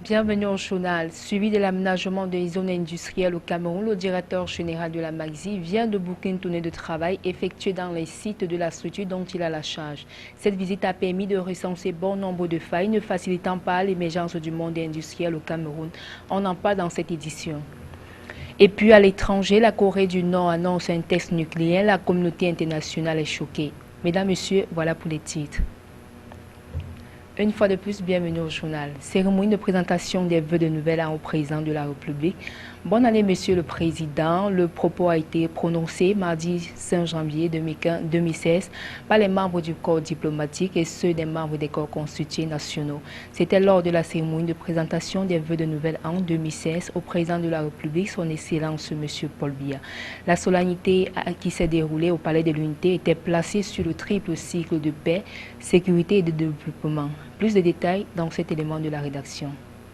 Bienvenue au journal. Suivi de l'aménagement des zones industrielles au Cameroun, le directeur général de la MAGSI vient de boucler une tournée de travail effectuée dans les sites de la structure dont il a la charge. Cette visite a permis de recenser bon nombre de failles, ne facilitant pas l'émergence du monde industriel au Cameroun. On en parle dans cette édition. Et puis à l'étranger, la Corée du Nord annonce un test nucléaire. La communauté internationale est choquée. Mesdames, Messieurs, voilà pour les titres. Une fois de plus, bienvenue au journal. Cérémonie de présentation des vœux de nouvel an au président de la République. Bonne année, Monsieur le Président. Le propos a été prononcé mardi 5 janvier 2016 par les membres du corps diplomatique et ceux des membres des corps constitués nationaux. C'était lors de la cérémonie de présentation des vœux de nouvel an 2016 au président de la République, son Excellence Monsieur Paul Biya. La solennité qui s'est déroulée au Palais de l'Unité était placée sur le triple cycle de paix, sécurité et de développement. Plus de détails dans cet élément de la rédaction.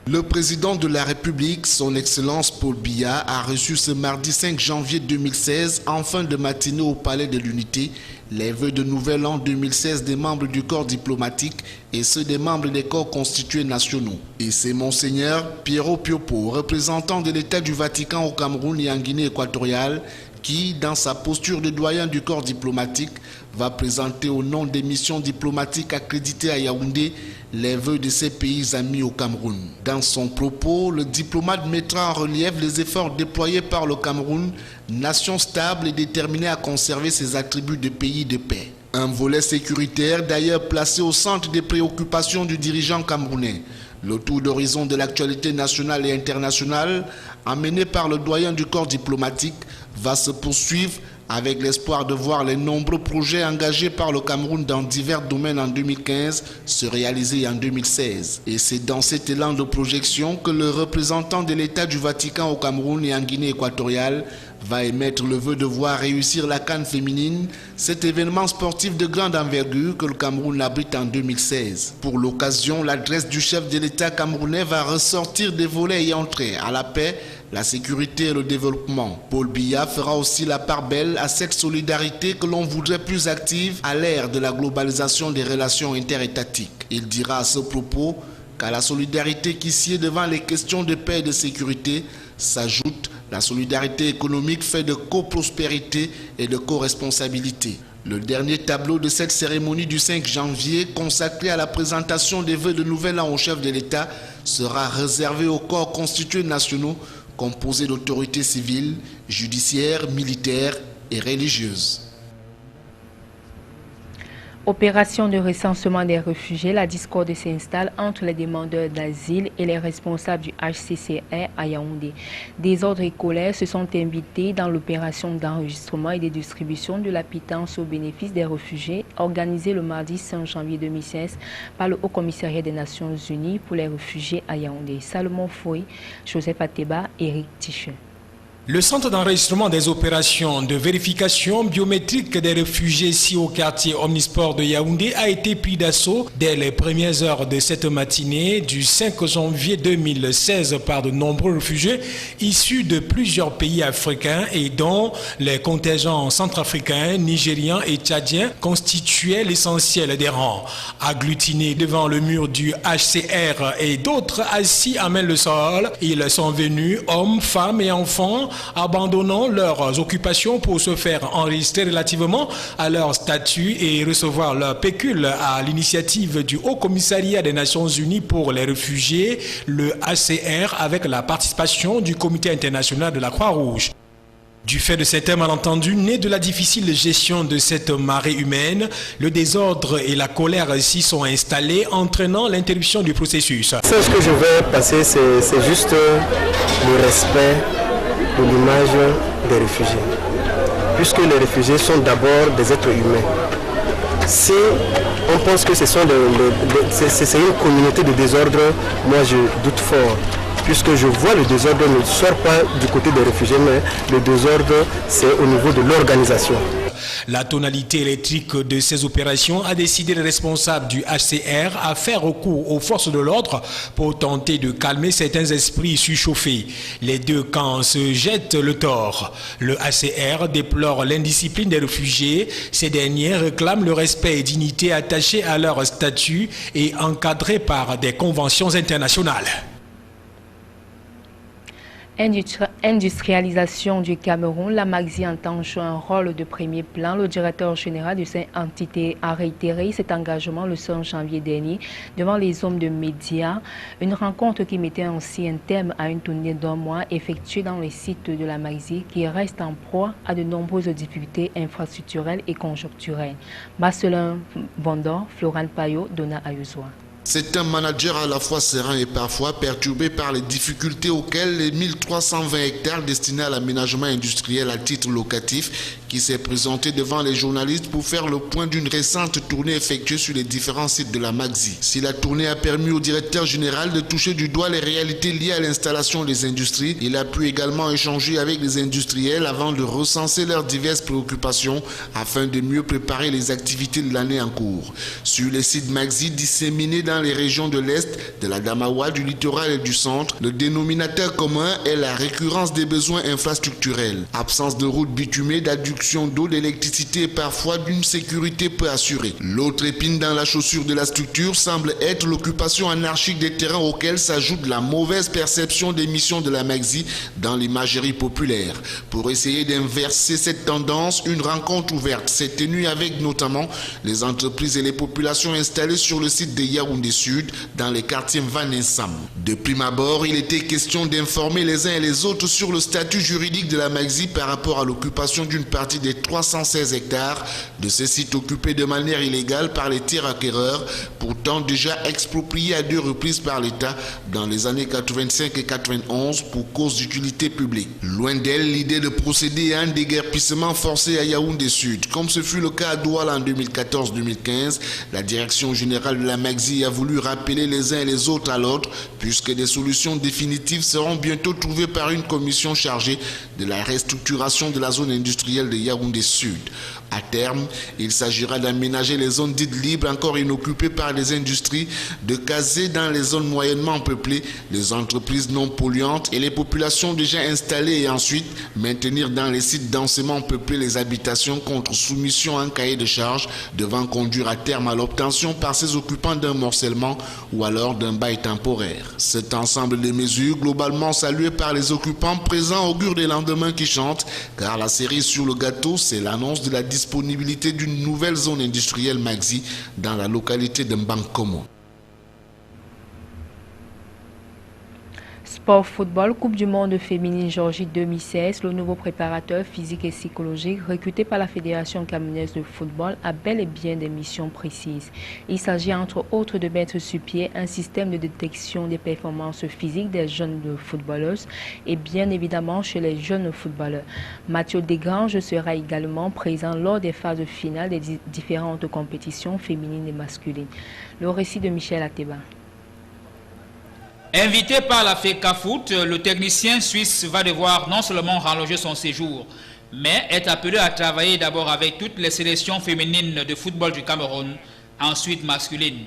Le président de la République, son Excellence Paul Biya, a reçu ce mardi 5 janvier 2016, en fin de matinée au Palais de l'Unité, les vœux de nouvel an 2016 des membres du corps diplomatique et ceux des membres des corps constitués nationaux. Et c'est Monseigneur Piero Piopo, représentant de l'État du Vatican au Cameroun et en Guinée équatoriale, qui, dans sa posture de doyen du corps diplomatique, va présenter au nom des missions diplomatiques accréditées à Yaoundé les vœux de ses pays amis au Cameroun. Dans son propos, le diplomate mettra en relief les efforts déployés par le Cameroun, nation stable et déterminée à conserver ses attributs de pays de paix. Un volet sécuritaire d'ailleurs placé au centre des préoccupations du dirigeant camerounais. Le tour d'horizon de l'actualité nationale et internationale, amené par le doyen du corps diplomatique, va se poursuivre avec l'espoir de voir les nombreux projets engagés par le Cameroun dans divers domaines en 2015 se réaliser en 2016. Et c'est dans cet élan de projection que le représentant de l'État du Vatican au Cameroun et en Guinée équatoriale va émettre le vœu de voir réussir la CAN féminine, cet événement sportif de grande envergure que le Cameroun abrite en 2016. Pour l'occasion, l'adresse du chef de l'État camerounais va ressortir des volets ayant trait à la paix, la sécurité et le développement. Paul Biya fera aussi la part belle à cette solidarité que l'on voudrait plus active à l'ère de la globalisation des relations interétatiques. Il dira à ce propos qu'à la solidarité qui sied devant les questions de paix et de sécurité s'ajoute la solidarité économique faite de coprospérité et de co-responsabilité. Le dernier tableau de cette cérémonie du 5 janvier, consacré à la présentation des vœux de nouvel an au chef de l'État, sera réservé aux corps constitués nationaux composés d'autorités civiles, judiciaires, militaires et religieuses. Opération de recensement des réfugiés, la discorde s'installe entre les demandeurs d'asile et les responsables du HCCR à Yaoundé. Des ordres et colères se sont invités dans l'opération d'enregistrement et de distribution de la pitance au bénéfice des réfugiés organisée le mardi 5 janvier 2016 par le Haut Commissariat des Nations Unies pour les réfugiés à Yaoundé. Salomon Foy, Joseph Ateba, Eric Tichet. Le centre d'enregistrement des opérations de vérification biométrique des réfugiés ici au quartier Omnisport de Yaoundé a été pris d'assaut dès les premières heures de cette matinée du 5 janvier 2016 par de nombreux réfugiés issus de plusieurs pays africains et dont les contingents centrafricains, nigériens et tchadiens constituaient l'essentiel des rangs. Agglutinés devant le mur du HCR et d'autres assis à main le sol, ils sont venus, hommes, femmes et enfants, abandonnant leurs occupations pour se faire enregistrer relativement à leur statut et recevoir leur pécule à l'initiative du Haut Commissariat des Nations Unies pour les réfugiés, le HCR, avec la participation du Comité international de la Croix-Rouge. Du fait de cet malentendu, né de la difficile gestion de cette marée humaine, le désordre et la colère s'y sont installés, entraînant l'interruption du processus. Ce que je vais passer, c'est juste le respect de l'image des réfugiés, puisque les réfugiés sont d'abord des êtres humains. Si on pense que c'est une communauté de désordre, moi je doute fort, puisque je vois le désordre ne sort pas du côté des réfugiés, mais le désordre c'est au niveau de l'organisation. La tonalité électrique de ces opérations a décidé les responsables du HCR à faire recours aux forces de l'ordre pour tenter de calmer certains esprits surchauffés. Les deux camps se jettent le tort. Le HCR déplore l'indiscipline des réfugiés. Ces derniers réclament le respect et dignité attachés à leur statut et encadrés par des conventions internationales. Industrialisation du Cameroun, la Magzi entend jouer un rôle de premier plan. Le directeur général de cette entité a réitéré cet engagement le 5 janvier dernier devant les hommes de médias. Une rencontre qui mettait ainsi un terme à une tournée d'un mois effectuée dans les sites de la Magzi qui reste en proie à de nombreuses difficultés infrastructurelles et conjoncturelles. Marcelin Bondor, Florent Payot, Donna Ayusoa. C'est un manager à la fois serein et parfois perturbé par les difficultés auxquelles les 1320 hectares destinés à l'aménagement industriel à titre locatif qui s'est présenté devant les journalistes pour faire le point d'une récente tournée effectuée sur les différents sites de la Magzi. Si la tournée a permis au directeur général de toucher du doigt les réalités liées à l'installation des industries, il a pu également échanger avec les industriels avant de recenser leurs diverses préoccupations afin de mieux préparer les activités de l'année en cours. Sur les sites Magzi disséminés dans les régions de l'Est, de la Damawa, du littoral et du centre, le dénominateur commun est la récurrence des besoins infrastructurels. Absence de routes bitumées, d'adduction d'eau, d'électricité et parfois d'une sécurité peu assurée. L'autre épine dans la chaussure de la structure semble être l'occupation anarchique des terrains auxquels s'ajoute la mauvaise perception des missions de la Magzi dans l'imagerie populaire. Pour essayer d'inverser cette tendance, une rencontre ouverte s'est tenue avec notamment les entreprises et les populations installées sur le site de Yaoundé Sud, dans les quartiers Vanessam. De prime abord, il était question d'informer les uns et les autres sur le statut juridique de la Magzi par rapport à l'occupation d'une partie des 316 hectares de ces sites occupés de manière illégale par les tiers acquéreurs, pourtant déjà expropriés à 2 reprises par l'État dans les années 85 et 91 pour cause d'utilité publique. Loin d'elle, l'idée de procéder à un déguerpissement forcé à Yaoundé Sud, comme ce fut le cas à Douala en 2014-2015, la direction générale de la Magzi a voulu rappeler les uns et les autres à l'ordre, puisque des solutions définitives seront bientôt trouvées par une commission chargée de la restructuration de la zone industrielle de Yaoundé Sud. À terme, il s'agira d'aménager les zones dites libres encore inoccupées par les industries, de caser dans les zones moyennement peuplées les entreprises non polluantes et les populations déjà installées et ensuite maintenir dans les sites densément peuplés les habitations contre soumission à un cahier de charges devant conduire à terme à l'obtention par ses occupants d'un morcellement ou alors d'un bail temporaire. Cet ensemble de mesures globalement saluées par les occupants présents augure des lendemains qui chantent, car la cerise sur le gâteau, c'est l'annonce de la disponibilité d'une nouvelle zone industrielle Magzi dans la localité de Mbankomo. Sport football, Coupe du monde féminine Géorgie 2016, le nouveau préparateur physique et psychologique recruté par la Fédération camerounaise de football a bel et bien des missions précises. Il s'agit entre autres de mettre sur pied un système de détection des performances physiques des jeunes footballeuses et bien évidemment chez les jeunes footballeurs. Mathieu Desgranges sera également présent lors des phases finales des différentes compétitions féminines et masculines. Le récit de Michel Ateba. Invité par la FECAFOOT, le technicien suisse va devoir non seulement rallonger son séjour, mais est appelé à travailler d'abord avec toutes les sélections féminines de football du Cameroun, ensuite masculines.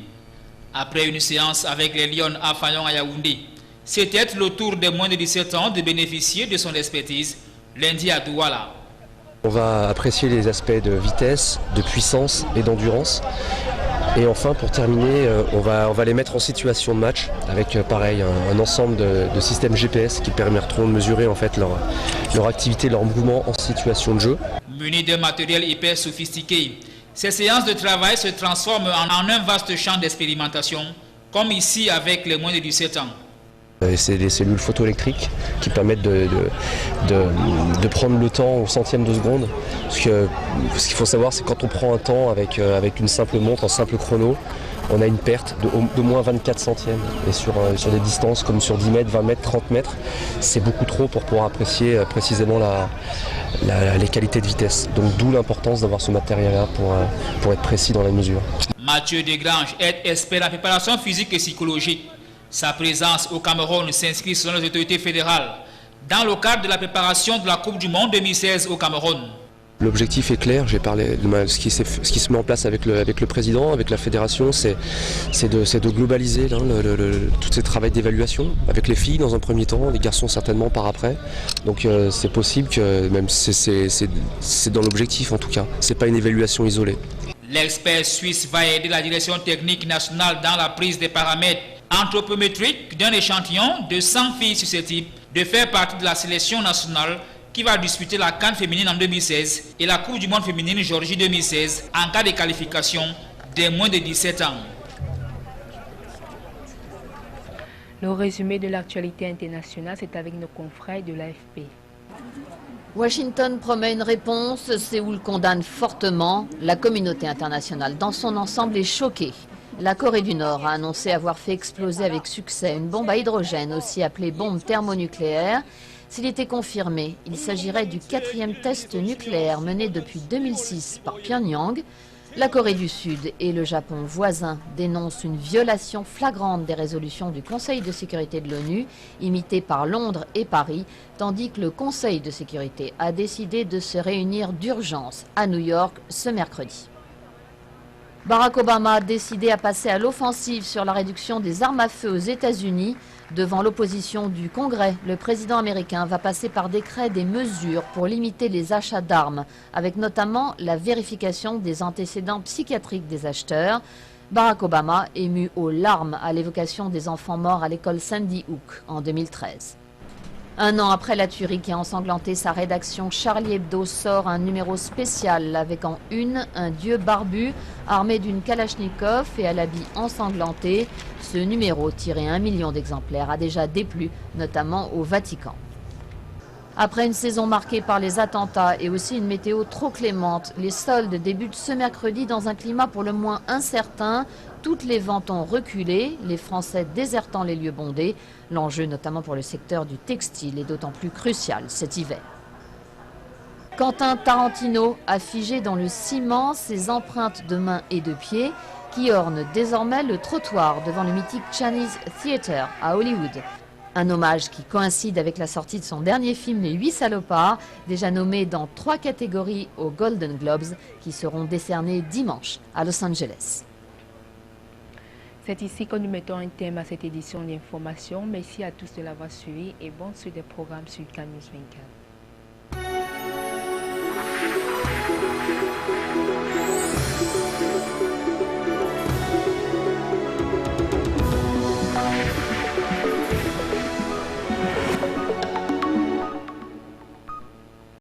Après une séance avec les Lions à Fayon à Yaoundé, c'était le tour des moins de 17 ans de bénéficier de son expertise lundi à Douala. On va apprécier les aspects de vitesse, de puissance et d'endurance. Et enfin, pour terminer, on va les mettre en situation de match avec pareil un ensemble de systèmes GPS qui permettront de mesurer en fait leur activité, leur mouvement en situation de jeu. Munis d'un matériel hyper sophistiqué, ces séances de travail se transforment en un vaste champ d'expérimentation, comme ici avec les moins de 17 ans. C'est des cellules photoélectriques qui permettent de prendre le temps au centième de seconde. Parce que ce qu'il faut savoir, c'est que quand on prend un temps avec une simple montre, un simple chrono, on a une perte de moins 24 centièmes. Et sur des distances comme sur 10 mètres, 20 mètres, 30 mètres, c'est beaucoup trop pour pouvoir apprécier précisément les qualités de vitesse. Donc d'où l'importance d'avoir ce matériel-là pour être précis dans la mesure. Mathieu Desgranges est expert en préparation physique et psychologique. Sa présence au Cameroun s'inscrit selon les autorités fédérales dans le cadre de la préparation de la Coupe du monde 2016 au Cameroun. L'objectif est clair, j'ai parlé de ce qui se met en place avec le président, avec la fédération, c'est de globaliser tout ce travail d'évaluation, avec les filles dans un premier temps, les garçons certainement par après. Donc c'est possible que, même c'est dans l'objectif en tout cas, c'est pas une évaluation isolée. L'expert suisse va aider la direction technique nationale dans la prise des paramètres anthropométriques d'un échantillon de 100 filles susceptibles de faire partie de la sélection nationale qui va disputer la CAN féminine en 2016 et la Coupe du monde féminine Géorgie 2016 en cas de qualification des moins de 17 ans. Le résumé de l'actualité internationale, c'est avec nos confrères de l'AFP. Washington promet une réponse, Séoul condamne fortement. La communauté internationale dans son ensemble est choquée. La Corée du Nord a annoncé avoir fait exploser avec succès une bombe à hydrogène, aussi appelée bombe thermonucléaire. S'il était confirmé, il s'agirait du 4e test nucléaire mené depuis 2006 par Pyongyang. La Corée du Sud et le Japon voisin dénoncent une violation flagrante des résolutions du Conseil de sécurité de l'ONU, imitée par Londres et Paris, tandis que le Conseil de sécurité a décidé de se réunir d'urgence à New York ce mercredi. Barack Obama a décidé à passer à l'offensive sur la réduction des armes à feu aux États-Unis. Devant l'opposition du Congrès, le président américain va passer par décret des mesures pour limiter les achats d'armes, avec notamment la vérification des antécédents psychiatriques des acheteurs. Barack Obama ému aux larmes à l'évocation des enfants morts à l'école Sandy Hook en 2013. Un an après la tuerie qui a ensanglanté sa rédaction, Charlie Hebdo sort un numéro spécial avec en une un dieu barbu armé d'une kalachnikov et à l'habit ensanglanté. Ce numéro, tiré 1 million d'exemplaires, a déjà déplu, notamment au Vatican. Après une saison marquée par les attentats et aussi une météo trop clémente, les soldes débutent ce mercredi dans un climat pour le moins incertain. Toutes les ventes ont reculé, les Français désertant les lieux bondés. L'enjeu, notamment pour le secteur du textile, est d'autant plus crucial cet hiver. Quentin Tarantino a figé dans le ciment ses empreintes de mains et de pieds qui ornent désormais le trottoir devant le mythique Chinese Theatre à Hollywood. Un hommage qui coïncide avec la sortie de son dernier film Les 8 salopards, déjà nommé dans 3 catégories aux Golden Globes, qui seront décernés dimanche à Los Angeles. C'est ici que nous mettons un thème à cette édition d'information. Merci à tous de l'avoir suivi et bonne suite des programmes sur CAN News 24.